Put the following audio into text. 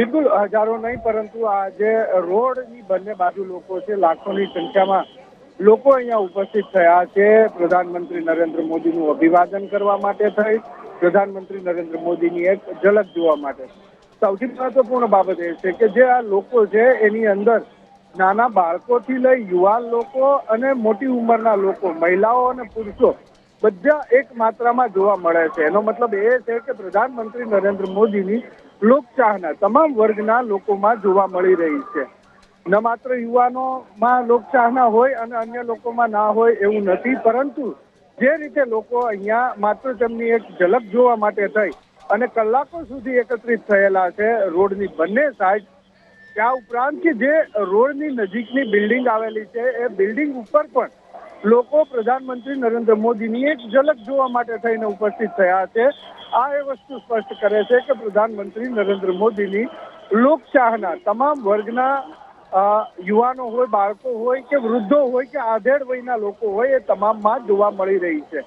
બિલકુલ હજારો નહીં, પરંતુ આ જે રોડની બંને બાજુ લોકો છે, લાખોની સંખ્યામાં લોકો અહીંયા ઉપસ્થિત થયા છે પ્રધાનમંત્રી નરેન્દ્ર મોદીનું અભિવાદન કરવા માટે થઈ, પ્રધાનમંત્રી નરેન્દ્ર મોદીની એક ઝલક જોવા માટે। સૌથી મહત્વપૂર્ણ બાબત એ છે કે જે આ લોકો છે એની અંદર નાના બાળકોથી લઈ યુવાન લોકો અને મોટી ઉંમરના લોકો, મહિલાઓ અને પુરુષો બધા એક માત્રામાં જોવા મળે છે। એનો મતલબ એ છે કે પ્રધાનમંત્રી નરેન્દ્ર મોદીની લોકચાહના તમામ વર્ગના લોકોમાં જોવા મળી રહી છે। ન માત્ર યુવાનોમાં લોકચાહના હોય અને અન્ય લોકોમાં ના હોય એવું નથી, પરંતુ જે રીતે લોકો અહીંયા માત્ર તેમની એક ઝલક જોવા માટે થઈ અને કલાકો સુધી એકત્રિત થયેલા છે રોડની બંને સાઈડ, ત્યાં ઉપરાંત કે જે રોડની નજીકની બિલ્ડિંગ આવેલી છે એ બિલ્ડિંગ ઉપર પણ લોકો પ્રધાનમંત્રી નરેન્દ્ર મોદીની એક ઝલક જોવા માટે થઈને ઉપસ્થિત થયા છે। આ એ વસ્તુ સ્પષ્ટ કરે છે કે પ્રધાનમંત્રી નરેન્દ્ર મોદીની લોકચાહના તમામ વર્ગના યુવાનો હોય, બાળકો હોય કે વૃદ્ધો હોય કે આધેડ વયના લોકો હોય, એ તમામમાં જોવા મળી રહી છે।